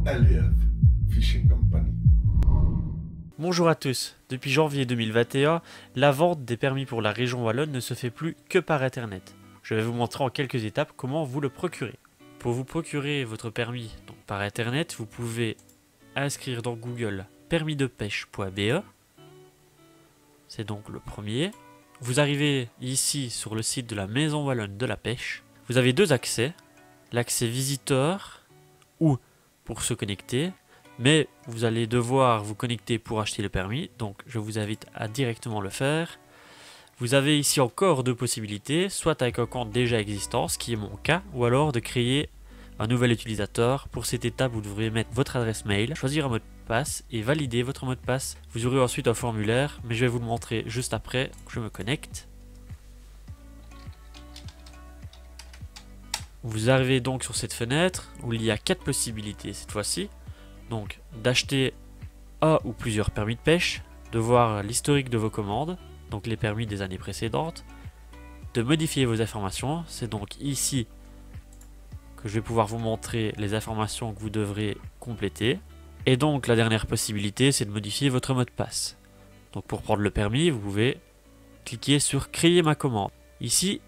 Aliyev Fishing Company. Bonjour à tous, depuis janvier 2021, la vente des permis pour la région wallonne ne se fait plus que par internet. Je vais vous montrer en quelques étapes comment vous le procurer. Pour vous procurer votre permis donc par internet, vous pouvez inscrire dans Google permisdepêche.be. C'est donc le premier. Vous arrivez ici sur le site de la Maison Wallonne de la Pêche. Vous avez deux accès, l'accès visiteur ou pour se connecter, mais vous allez devoir vous connecter pour acheter le permis, donc je vous invite à directement le faire. Vous avez ici encore deux possibilités, soit avec un compte déjà existant, ce qui est mon cas, ou alors de créer un nouvel utilisateur. Pour cette étape, vous devrez mettre votre adresse mail, choisir un mot de passe et valider votre mot de passe. Vous aurez ensuite un formulaire, mais je vais vous le montrer juste après que je me connecte. Vous arrivez donc sur cette fenêtre où il y a 4 possibilités cette fois-ci. Donc d'acheter un ou plusieurs permis de pêche, de voir l'historique de vos commandes, donc les permis des années précédentes, de modifier vos informations, c'est donc ici que je vais pouvoir vous montrer les informations que vous devrez compléter. Et donc la dernière possibilité, c'est de modifier votre mot de passe. Donc pour prendre le permis, vous pouvez cliquer sur créer ma commande. Ici,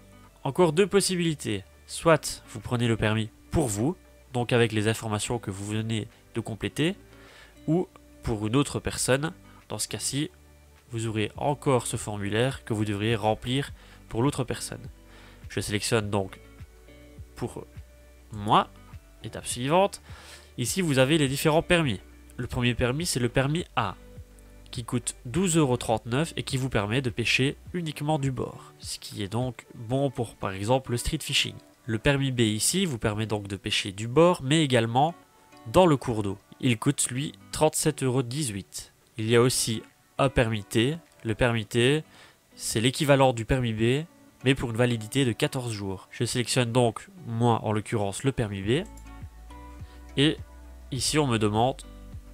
encore deux possibilités. Soit vous prenez le permis pour vous, donc avec les informations que vous venez de compléter, ou pour une autre personne. Dans ce cas-ci, vous aurez encore ce formulaire que vous devriez remplir pour l'autre personne. Je sélectionne donc pour moi, étape suivante. Ici, vous avez les différents permis. Le premier permis, c'est le permis A, qui coûte 12,39 € et qui vous permet de pêcher uniquement du bord, ce qui est donc bon pour par exemple le street fishing. Le permis B ici vous permet donc de pêcher du bord, mais également dans le cours d'eau. Il coûte lui 37,18 €. Il y a aussi un permis T. Le permis T, c'est l'équivalent du permis B, mais pour une validité de 14 jours. Je sélectionne donc, moi en l'occurrence, le permis B. Et ici on me demande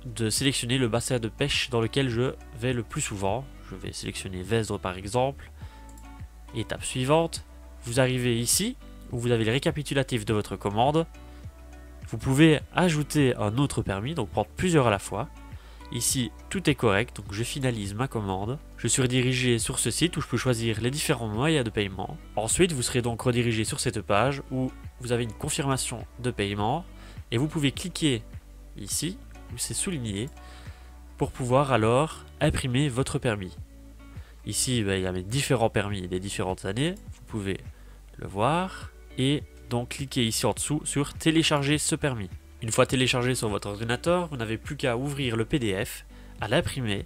de sélectionner le bassin de pêche dans lequel je vais le plus souvent. Je vais sélectionner Vesdre par exemple. Étape suivante, vous arrivez ici où vous avez le récapitulatif de votre commande. Vous pouvez ajouter un autre permis, donc prendre plusieurs à la fois. Ici, tout est correct, donc je finalise ma commande. Je suis redirigé sur ce site où je peux choisir les différents moyens de paiement. Ensuite, vous serez donc redirigé sur cette page où vous avez une confirmation de paiement. Et vous pouvez cliquer ici, où c'est souligné, pour pouvoir alors imprimer votre permis. Ici, il y a mes différents permis des différentes années. Vous pouvez le voir. Et donc cliquez ici en dessous sur télécharger ce permis. Une fois téléchargé sur votre ordinateur, vous n'avez plus qu'à ouvrir le PDF, à l'imprimer,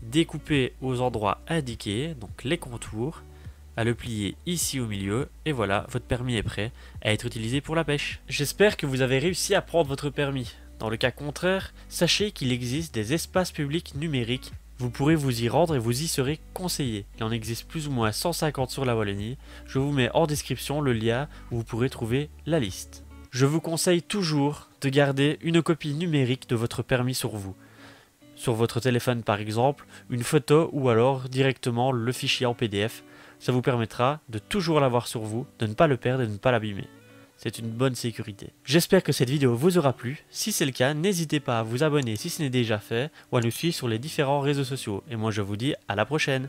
découper aux endroits indiqués, donc les contours, à le plier ici au milieu, et voilà, votre permis est prêt à être utilisé pour la pêche. J'espère que vous avez réussi à prendre votre permis. Dans le cas contraire, sachez qu'il existe des espaces publics numériques. Vous pourrez vous y rendre et vous y serez conseillé. Il en existe plus ou moins 150 sur la Wallonie. Je vous mets en description le lien où vous pourrez trouver la liste. Je vous conseille toujours de garder une copie numérique de votre permis sur vous. Sur votre téléphone par exemple, une photo ou alors directement le fichier en PDF. Ça vous permettra de toujours l'avoir sur vous, de ne pas le perdre et de ne pas l'abîmer. C'est une bonne sécurité. J'espère que cette vidéo vous aura plu. Si c'est le cas, n'hésitez pas à vous abonner si ce n'est déjà fait ou à nous suivre sur les différents réseaux sociaux. Et moi je vous dis à la prochaine.